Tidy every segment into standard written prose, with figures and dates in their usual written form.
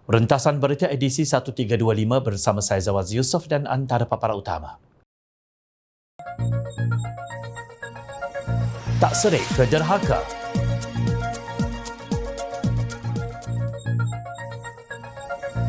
Rentasan berita edisi 1325 bersama saya Zawaz Yusof dan antara paparan utama. Tak serik ke derhaka.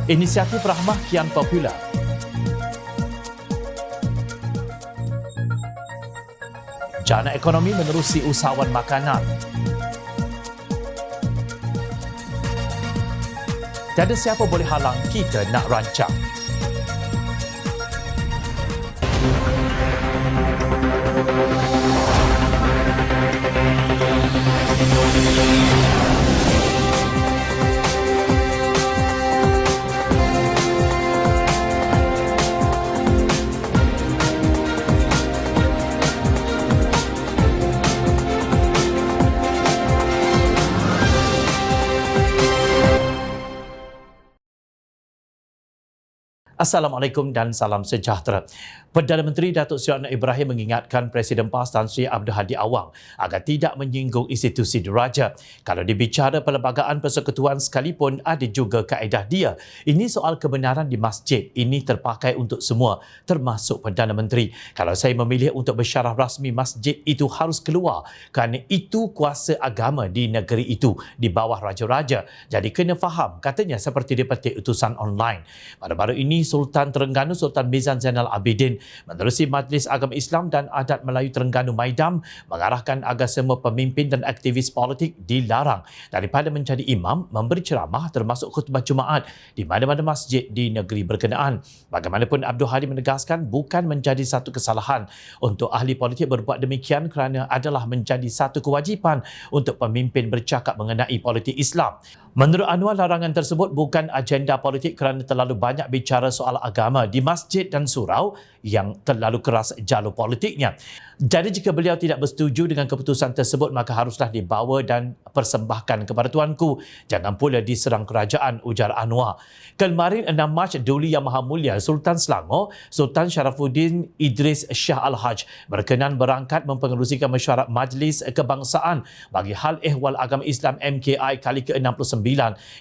Inisiatif Rahmah kian popular. Jana ekonomi menerusi usahawan makanan. Tiada siapa boleh halang kita nak rancang. Assalamualaikum dan salam sejahtera. Perdana Menteri Datuk Seri Anwar Ibrahim mengingatkan Presiden PAS Tan Sri Abdul Hadi Awang agar tidak menyinggung institusi diraja. Kalau dibicara perlembagaan persekutuan sekalipun ada juga kaedah dia. Ini soal kebenaran di masjid. Ini terpakai untuk semua, termasuk Perdana Menteri. Kalau saya memilih untuk bersyarah rasmi masjid itu harus keluar kerana itu kuasa agama di negeri itu di bawah raja-raja. Jadi kena faham, katanya seperti dipetik utusan online. Baru-baru ini Sultan Terengganu Sultan Mizan Zainal Abidin menerusi Majlis Agama Islam dan Adat Melayu Terengganu Maidam mengarahkan agar semua pemimpin dan aktivis politik dilarang daripada menjadi imam, memberi ceramah termasuk khutbah Jumaat di mana-mana masjid di negeri berkenaan. Bagaimanapun Abdul Hadi menegaskan bukan menjadi satu kesalahan untuk ahli politik berbuat demikian kerana adalah menjadi satu kewajipan untuk pemimpin bercakap mengenai politik Islam. Menurut Anwar, larangan tersebut bukan agenda politik kerana terlalu banyak bicara soal agama di masjid dan surau yang terlalu keras jalur politiknya. Jadi jika beliau tidak bersetuju dengan keputusan tersebut, maka haruslah dibawa dan persembahkan kepada tuanku. Jangan pula diserang kerajaan, ujar Anwar. Kemarin 6 Mac, Duli Yang Maha Mulia Sultan Selangor, Sultan Sharafuddin Idris Shah Al-Haj berkenan berangkat mempengerusikan mesyuarat Majlis Kebangsaan bagi Hal Ehwal Agama Islam MKI kali ke-69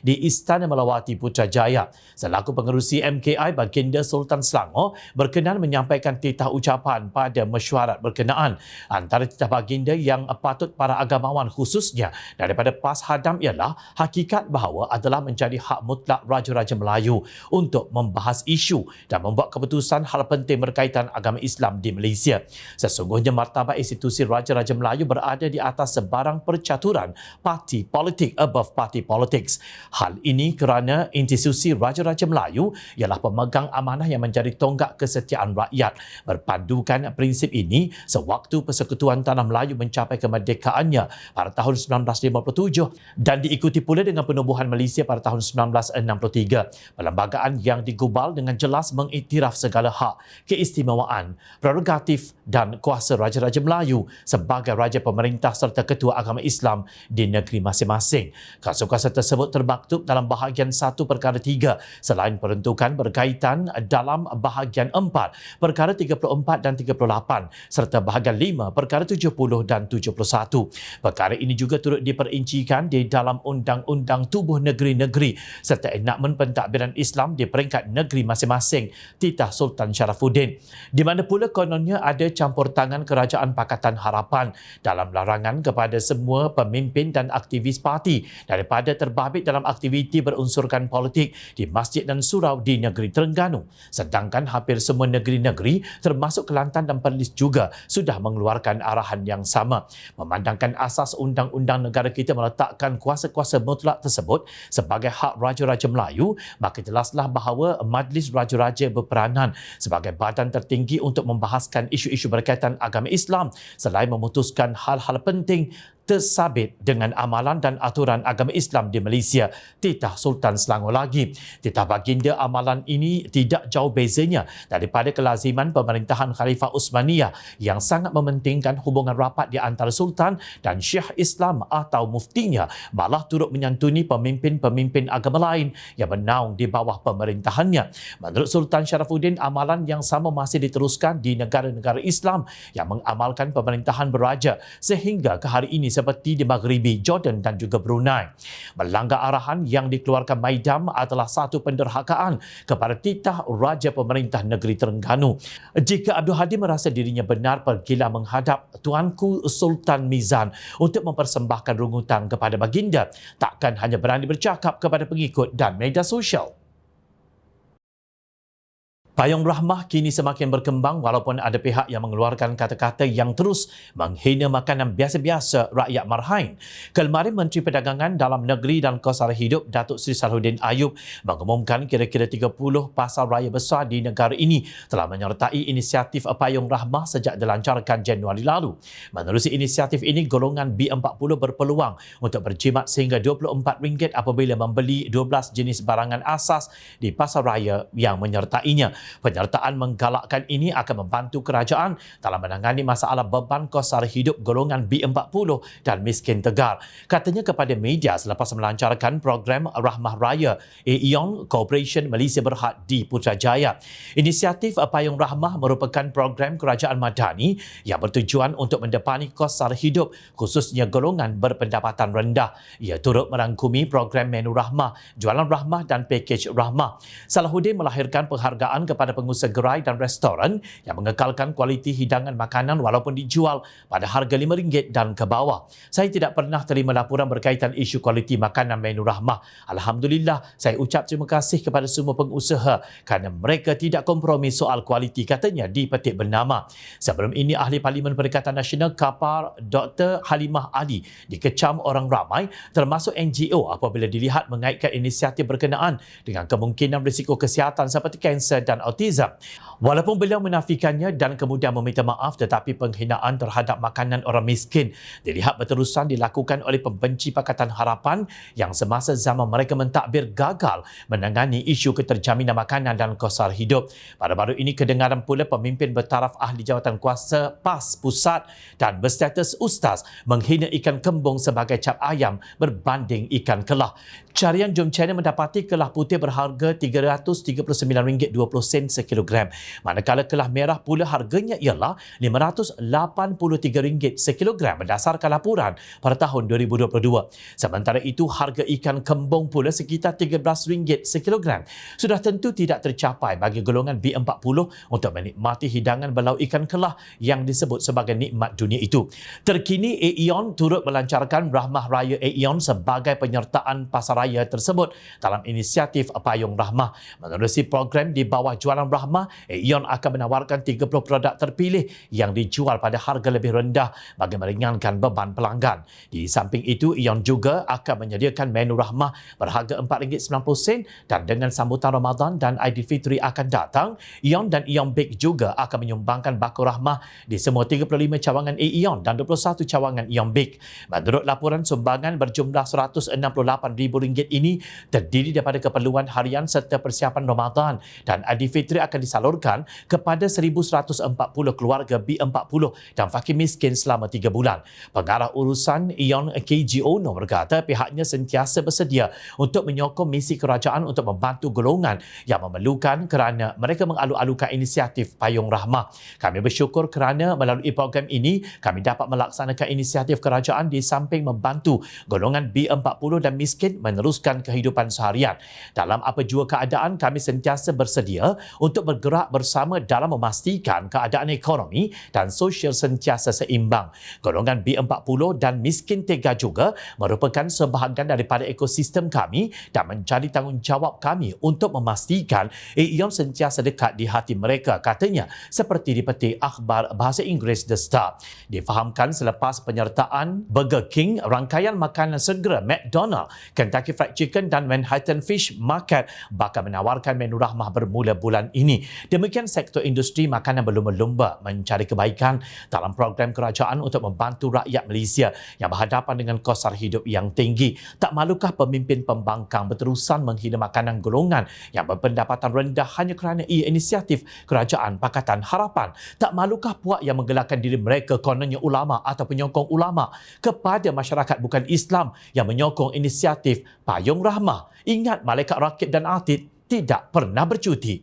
di Istana Melawati Putrajaya. Selaku pengerusi MKI, Baginda Sultan Selangor berkenan menyampaikan titah ucapan pada mesyuarat berkenaan. Antara titah baginda yang patut para agamawan khususnya daripada PAS hadam ialah hakikat bahawa adalah menjadi hak mutlak Raja-Raja Melayu untuk membahas isu dan membuat keputusan hal penting berkaitan agama Islam di Malaysia. Sesungguhnya martabat institusi Raja-Raja Melayu berada di atas sebarang percaturan parti politik above party politics. Hal ini kerana institusi Raja-Raja Melayu ialah pemegang amanah yang menjadi tonggak kesetiaan rakyat. Berpandukan prinsip ini, sewaktu Persekutuan Tanah Melayu mencapai kemerdekaannya pada tahun 1957 dan diikuti pula dengan penubuhan Malaysia pada tahun 1963. Perlembagaan yang digubal dengan jelas mengiktiraf segala hak, keistimewaan, prerogatif dan kuasa Raja-Raja Melayu sebagai Raja Pemerintah serta Ketua Agama Islam di negeri masing-masing. Kuasa-kuasa tersebut termaktub dalam bahagian 1 perkara 3 selain peruntukan berkaitan dalam bahagian 4 perkara 34 dan 38 serta bahagian 5 perkara 70 dan 71. Perkara ini juga turut diperincikan di dalam Undang-Undang Tubuh Negeri-Negeri serta enakmen pentadbiran Islam di peringkat negeri masing-masing titah Sultan Sharafuddin. Di mana pula kononnya ada campur tangan Kerajaan Pakatan Harapan dalam larangan kepada semua pemimpin dan aktivis parti daripada terbabit dalam aktiviti berunsurkan politik di masjid dan surau di negeri Terengganu. Sedangkan hampir semua negeri-negeri termasuk Kelantan dan Perlis juga sudah mengeluarkan arahan yang sama. Memandangkan asas undang-undang negara kita meletakkan kuasa-kuasa mutlak tersebut sebagai hak Raja-Raja Melayu, maka jelaslah bahawa Majlis Raja-Raja berperanan sebagai badan tertinggi untuk membahaskan isu-isu berkaitan agama Islam selain memutuskan hal-hal penting tersabit dengan amalan dan aturan agama Islam di Malaysia. Titah Sultan Selangor lagi. Titah baginda amalan ini tidak jauh bezanya daripada kelaziman pemerintahan Khalifah Uthmaniyah yang sangat mementingkan hubungan rapat di antara Sultan dan Syekh Islam atau muftinya, malah turut menyantuni pemimpin-pemimpin agama lain yang bernaung di bawah pemerintahannya. Menurut Sultan Sharafuddin, amalan yang sama masih diteruskan di negara-negara Islam yang mengamalkan pemerintahan beraja sehingga ke hari ini seperti di Maghribi, Jordan dan juga Brunei. Melanggar arahan yang dikeluarkan Maidam adalah satu penderhakaan kepada titah Raja Pemerintah Negeri Terengganu. Jika Abdul Hadi merasa dirinya benar, pergilah menghadap Tuanku Sultan Mizan untuk mempersembahkan rungutan kepada baginda. Takkan hanya berani bercakap kepada pengikut dan media sosial. Payung Rahmah kini semakin berkembang walaupun ada pihak yang mengeluarkan kata-kata yang terus menghina makanan biasa-biasa rakyat Marhain. Kemarin Menteri Perdagangan Dalam Negeri dan Kos Sara Hidup Datuk Seri Salahuddin Ayub mengumumkan kira-kira 30 pasar raya besar di negara ini telah menyertai inisiatif Payung Rahmah sejak dilancarkan Januari lalu. Menerusi inisiatif ini, golongan B40 berpeluang untuk berjimat sehingga RM24 apabila membeli 12 jenis barangan asas di pasar raya yang menyertainya. Penyertaan menggalakkan ini akan membantu kerajaan dalam menangani masalah beban kos sara hidup golongan B40 dan miskin tegar. Katanya kepada media selepas melancarkan program Rahmah Raya AEON Corporation Malaysia Berhad di Putrajaya. Inisiatif Payung Rahmah merupakan program kerajaan madani yang bertujuan untuk mendepani kos sara hidup khususnya golongan berpendapatan rendah. Ia turut merangkumi program menu Rahmah, jualan Rahmah dan pakej Rahmah. Salahuddin melahirkan penghargaan kepada pengusaha gerai dan restoran yang mengekalkan kualiti hidangan makanan walaupun dijual pada harga RM5 dan ke bawah. Saya tidak pernah terima laporan berkaitan isu kualiti makanan menu Rahmah. Alhamdulillah, saya ucap terima kasih kepada semua pengusaha kerana mereka tidak kompromi soal kualiti, katanya di petik bernama. Sebelum ini, Ahli Parlimen Perikatan Nasional Kapar Dr. Halimah Ali dikecam orang ramai termasuk NGO apabila dilihat mengaitkan inisiatif berkenaan dengan kemungkinan risiko kesihatan seperti kanser dan autism. Walaupun beliau menafikannya dan kemudian meminta maaf, tetapi penghinaan terhadap makanan orang miskin dilihat berterusan dilakukan oleh pembenci Pakatan Harapan yang semasa zaman mereka mentadbir gagal menangani isu keterjaminan makanan dan kos sara hidup. Baru-baru ini kedengaran pula pemimpin bertaraf ahli jawatan kuasa PAS Pusat dan berstatus ustaz menghina ikan kembung sebagai cap ayam berbanding ikan kelah. Carian Jom Channel mendapati kelah putih berharga RM339.20 sekilogram. Manakala kelah merah pula harganya ialah RM583 sekilogram berdasarkan laporan pada tahun 2022. Sementara itu, harga ikan kembung pula sekitar RM13 sekilogram. Sudah tentu tidak tercapai bagi golongan B40 untuk menikmati hidangan belau ikan kelah yang disebut sebagai nikmat dunia itu. Terkini, AEON turut melancarkan Rahmah Raya AEON sebagai penyertaan pasar raya tersebut dalam inisiatif Payung Rahmah. Menerusi program di bawah jualan Rahmah, AEON akan menawarkan 30 produk terpilih yang dijual pada harga lebih rendah bagi meringankan beban pelanggan. Di samping itu, AEON juga akan menyediakan menu Rahmah berharga RM4.90 dan dengan sambutan Ramadan dan Aidilfitri akan datang, AEON dan AEON Bake juga akan menyumbangkan bako Rahmah di semua 35 cawangan AEON dan 21 cawangan AEON Bake. Menurut laporan, sumbangan berjumlah RM168,000 ini terdiri daripada keperluan harian serta persiapan Ramadan dan Aidilfitri akan disalurkan kepada 1,140 keluarga B40 dan fakir miskin selama 3 bulan. Pengarah urusan AEON KGO berkata pihaknya sentiasa bersedia untuk menyokong misi kerajaan untuk membantu golongan yang memerlukan kerana mereka mengalu-alukan inisiatif Payung Rahmah. Kami bersyukur kerana melalui program ini kami dapat melaksanakan inisiatif kerajaan di samping membantu golongan B40 dan miskin meneruskan kehidupan seharian. Dalam apa jua keadaan, kami sentiasa bersedia untuk bergerak bersama dalam memastikan keadaan ekonomi dan sosial sentiasa seimbang. Golongan B40 dan miskin tegar juga merupakan sebahagian daripada ekosistem kami dan menjadi tanggungjawab kami untuk memastikan AEON sentiasa dekat di hati mereka, katanya, seperti dipetik akhbar bahasa Inggeris The Star. Difahamkan selepas penyertaan Burger King, rangkaian makanan segera McDonald, Kentucky Fried Chicken dan Manhattan Fish Market bakal menawarkan menu Rahmah bermula bulan ini. Demikian, sektor industri makanan berlumba-lumba mencari kebaikan dalam program kerajaan untuk membantu rakyat Malaysia yang berhadapan dengan kos sara hidup yang tinggi. Tak malukah pemimpin pembangkang berterusan menghina makanan golongan yang berpendapatan rendah hanya kerana ia inisiatif kerajaan Pakatan Harapan? Tak malukah puak yang menggelarkan diri mereka kononnya ulama atau penyokong ulama kepada masyarakat bukan Islam yang menyokong inisiatif Payung Rahmah? Ingat, malaikat rakib dan atid tidak pernah bercuti.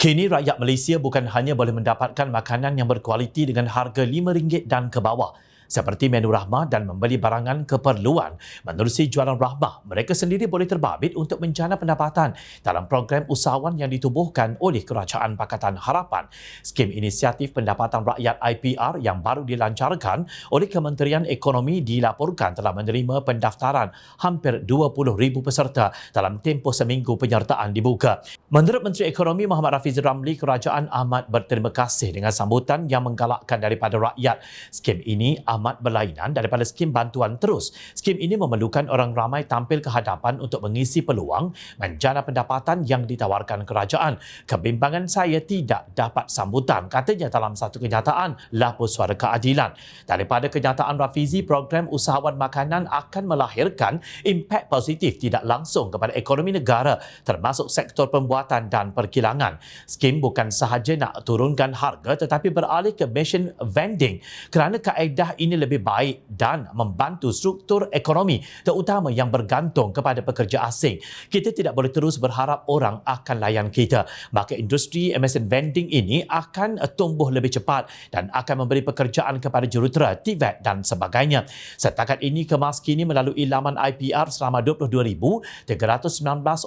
Kini rakyat Malaysia bukan hanya boleh mendapatkan makanan yang berkualiti dengan harga RM5 dan ke bawah, seperti menu Rahmah dan membeli barangan keperluan. Menerusi jualan Rahmah, mereka sendiri boleh terbabit untuk menjana pendapatan dalam program usahawan yang ditubuhkan oleh Kerajaan Pakatan Harapan. Skim Inisiatif Pendapatan Rakyat IPR yang baru dilancarkan oleh Kementerian Ekonomi dilaporkan telah menerima pendaftaran hampir 20,000 peserta dalam tempoh seminggu penyertaan dibuka. Menurut Menteri Ekonomi Muhammad Rafizi Ramli, kerajaan amat berterima kasih dengan sambutan yang menggalakkan daripada rakyat. Skim ini amat berlainan daripada skim bantuan terus. Skim ini memerlukan orang ramai tampil ke hadapan untuk mengisi peluang menjana pendapatan yang ditawarkan kerajaan. Kebimbangan saya tidak dapat sambutan, katanya dalam satu kenyataan lapor Suara Keadilan. Daripada kenyataan Rafizi, program usahawan makanan akan melahirkan impak positif tidak langsung kepada ekonomi negara, termasuk sektor pembuatan dan perkilangan. Skim bukan sahaja nak turunkan harga tetapi beralih ke mesin vending kerana kaedah ini lebih baik dan membantu struktur ekonomi terutama yang bergantung kepada pekerja asing. Kita tidak boleh terus berharap orang akan layan kita. Maka industri mesin vending ini akan tumbuh lebih cepat dan akan memberi pekerjaan kepada jurutera, TVET dan sebagainya. Setakat ini kemas kini melalui laman IPR selama 22,319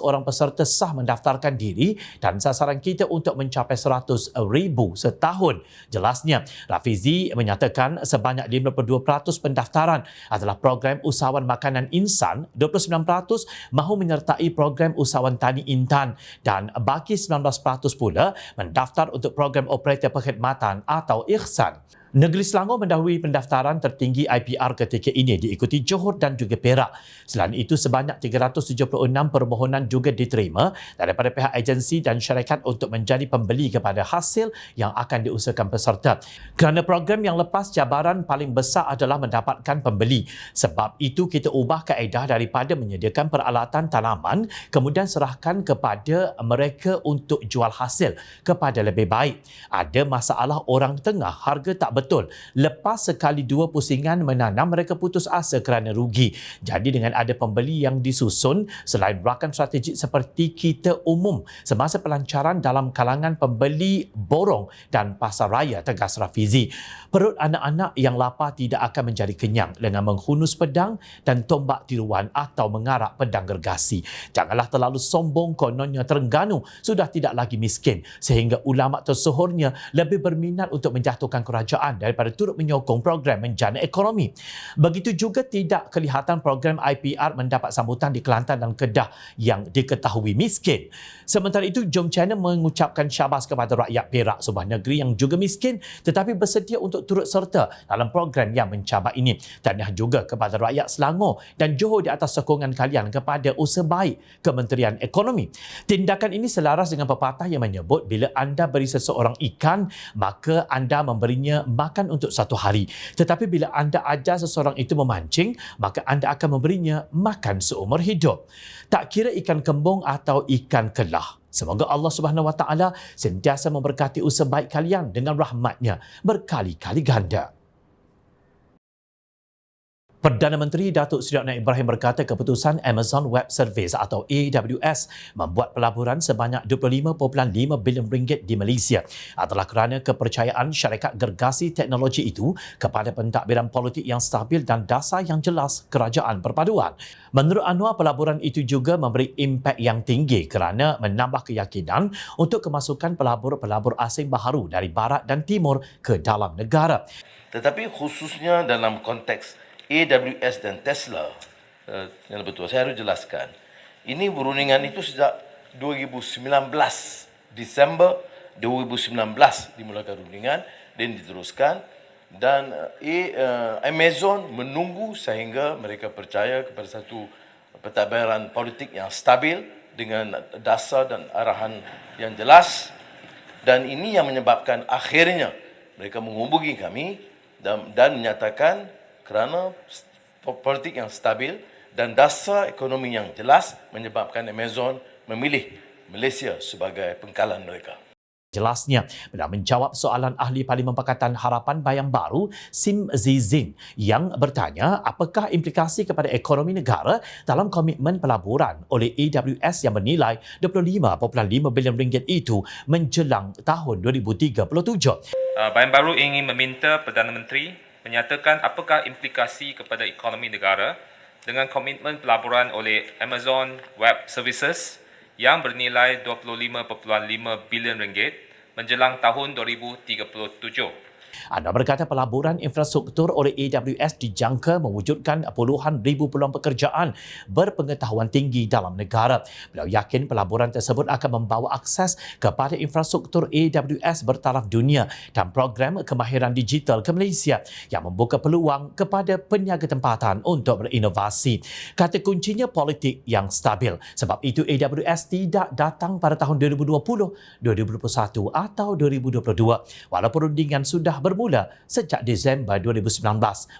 orang peserta sah mendaftarkan diri dan sasaran kita untuk mencapai 100,000 setahun. Jelasnya, Rafizi menyatakan sebanyak 52% pendaftaran adalah program usahawan makanan insan, 29% mahu menyertai program usahawan tani intan dan baki 19% pula mendaftar untuk program operator perkhidmatan atau Ikhsan. Negeri Selangor mendahului pendaftaran tertinggi IPR ketika ini diikuti Johor dan juga Perak. Selain itu, sebanyak 376 permohonan juga diterima daripada pihak agensi dan syarikat untuk menjadi pembeli kepada hasil yang akan diusahakan peserta. Kerana program yang lepas, cabaran paling besar adalah mendapatkan pembeli. Sebab itu, kita ubah kaedah daripada menyediakan peralatan tanaman kemudian serahkan kepada mereka untuk jual hasil kepada lebih baik. Ada masalah orang tengah, harga tak betul. Lepas sekali dua pusingan menanam, mereka putus asa kerana rugi. Jadi dengan ada pembeli yang disusun, selain rakan strategik seperti kita umum semasa pelancaran dalam kalangan pembeli borong dan pasar raya, tegas Rafizi. Perut anak-anak yang lapar tidak akan menjadi kenyang dengan menghunus pedang dan tombak tiruan atau mengarak pedang gergasi. Janganlah terlalu sombong, kononnya Terengganu sudah tidak lagi miskin sehingga ulama tersohornya lebih berminat untuk menjatuhkan kerajaan daripada turut menyokong program menjana ekonomi. Begitu juga tidak kelihatan program IPR mendapat sambutan di Kelantan dan Kedah yang diketahui miskin. Sementara itu, Jom Channel mengucapkan syabas kepada rakyat Perak, sebuah negeri yang juga miskin tetapi bersedia untuk turut serta dalam program yang mencabar ini. Tahniah juga kepada rakyat Selangor dan Johor di atas sokongan kalian kepada usaha baik Kementerian Ekonomi. Tindakan ini selaras dengan pepatah yang menyebut bila anda beri seseorang ikan, maka anda memberinya makan untuk satu hari. Tetapi bila anda ajar seseorang itu memancing, maka anda akan memberinya makan seumur hidup. Tak kira ikan kembung atau ikan kelah. Semoga Allah Subhanahu Wa Taala sentiasa memberkati usaha baik kalian dengan rahmatnya berkali-kali ganda. Perdana Menteri Datuk Seri Anwar Ibrahim berkata keputusan Amazon Web Services atau AWS membuat pelaburan sebanyak 25.5 bilion ringgit di Malaysia adalah kerana kepercayaan syarikat gergasi teknologi itu kepada pentadbiran politik yang stabil dan dasar yang jelas kerajaan perpaduan. Menurut Anwar, pelaburan itu juga memberi impak yang tinggi kerana menambah keyakinan untuk kemasukan pelabur-pelabur asing baharu dari barat dan timur ke dalam negara. Tetapi khususnya dalam konteks AWS dan Tesla, yang betul saya harus jelaskan, ini perundingan itu sejak 2019, Disember 2019 dimulakan perundingan dan diteruskan, dan Amazon menunggu sehingga mereka percaya kepada satu pentadbiran politik yang stabil dengan dasar dan arahan yang jelas, dan ini yang menyebabkan akhirnya mereka menghubungi kami dan menyatakan kerana politik yang stabil dan dasar ekonomi yang jelas menyebabkan Amazon memilih Malaysia sebagai pangkalan mereka. jelasnya bila menjawab soalan ahli Parlimen Pakatan Harapan Bayang Baru Sim Zizin yang bertanya apakah implikasi kepada ekonomi negara dalam komitmen pelaburan oleh AWS yang bernilai 25.5 bilion ringgit itu menjelang tahun 2037. Bayang Baru ingin meminta Perdana Menteri menyatakan apakah implikasi kepada ekonomi negara dengan komitmen pelaburan oleh Amazon Web Services yang bernilai 25.5 bilion ringgit menjelang tahun 2037. Anda berkata pelaburan infrastruktur oleh AWS dijangka mewujudkan puluhan ribu peluang pekerjaan berpengetahuan tinggi dalam negara. Beliau yakin pelaburan tersebut akan membawa akses kepada infrastruktur AWS bertaraf dunia dan program kemahiran digital ke Malaysia yang membuka peluang kepada peniaga tempatan untuk berinovasi. Kata kuncinya politik yang stabil. Sebab itu AWS tidak datang pada tahun 2020, 2021 atau 2022. Walaupun rundingan sudah bermula sejak Disember 2019.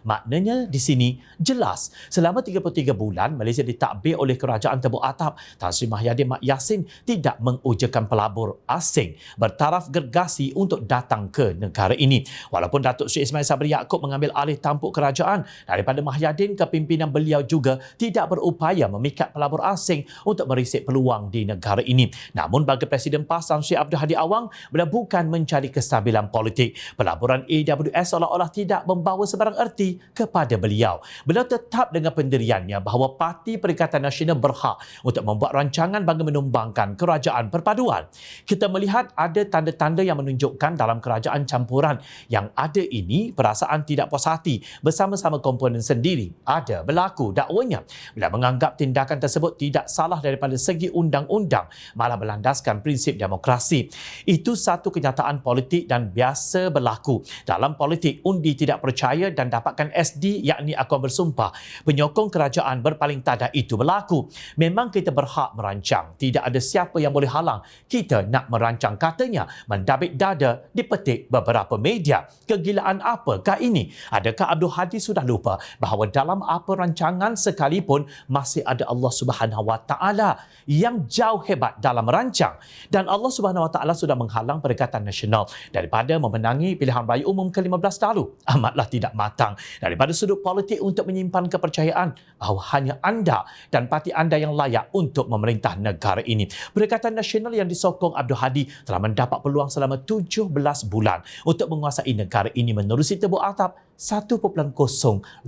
Maknanya di sini jelas selama 33 bulan Malaysia ditadbir oleh Kerajaan Tebuk Atap, Tan Sri Mahyadin Mat Yassin tidak mengujakan pelabur asing bertaraf gergasi untuk datang ke negara ini. Walaupun Datuk Seri Ismail Sabri Yaakob mengambil alih tampuk kerajaan daripada Mahyadin, kepimpinan beliau juga tidak berupaya memikat pelabur asing untuk merisik peluang di negara ini. Namun bagi Presiden PAS Tan Sri Abdul Hadi Awang, beliau bukan mencari kestabilan politik. Pelaburan AWS seolah-olah tidak membawa sebarang erti kepada beliau. Beliau tetap dengan pendiriannya bahawa Parti Perikatan Nasional berhak untuk membuat rancangan bagi menumbangkan kerajaan perpaduan. Kita melihat ada tanda-tanda yang menunjukkan dalam kerajaan campuran yang ada ini perasaan tidak puas hati bersama-sama komponen sendiri ada berlaku dakwanya. Beliau menganggap tindakan tersebut tidak salah daripada segi undang-undang, malah berlandaskan prinsip demokrasi. Itu satu kenyataan politik dan biasa berlaku. Dalam politik, undi tidak percaya dan dapatkan SD yakni akuan bersumpah. Penyokong kerajaan berpaling tada itu berlaku. Memang kita berhak merancang. Tidak ada siapa yang boleh halang kita nak merancang, katanya. Mendabik dada dipetik beberapa media. Kegilaan apakah ini? Adakah Abdul Hadi sudah lupa bahawa dalam apa rancangan sekalipun masih ada Allah Subhanahu Wa Taala yang jauh hebat dalam merancang, dan Allah Subhanahu Wa Taala sudah menghalang Perikatan Nasional daripada memenangi pilihan raya umum ke-15 lalu. Amatlah tidak matang daripada sudut politik untuk menyimpan kepercayaan bahawa hanya anda dan parti anda yang layak untuk memerintah negara ini. Perikatan Nasional yang disokong Abdul Hadi telah mendapat peluang selama 17 bulan untuk menguasai negara ini menerusi Tebuk Atap 1.0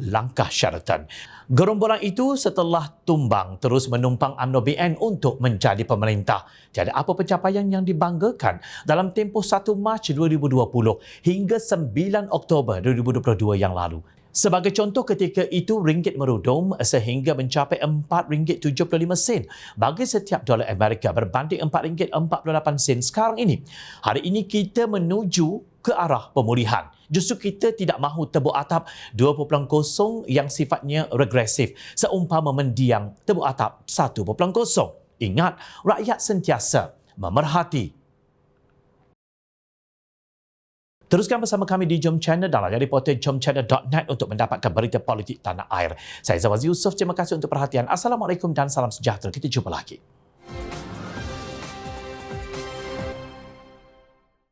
langkah syaratan. Gerombolan itu setelah tumbang terus menumpang UMNO BN untuk menjadi pemerintah. Tiada apa pencapaian yang dibanggakan dalam tempoh 1 Mac 2020 hingga 9 Oktober 2022 yang lalu. Sebagai contoh, ketika itu ringgit merudum sehingga mencapai RM4.75 bagi setiap dolar Amerika berbanding RM4.48 sekarang ini. Hari ini kita menuju ke arah pemulihan. Justru kita tidak mahu Tebuk Atap 2.0 yang sifatnya regresif seumpama mendiang Tebuk Atap 1.0. Ingat, rakyat sentiasa memerhati. Teruskan bersama kami di Jom Channel dan layari portal jomchannel.net untuk mendapatkan berita politik tanah air. Saya Zawaz Yusof, terima kasih untuk perhatian. Assalamualaikum dan salam sejahtera. Kita jumpa lagi.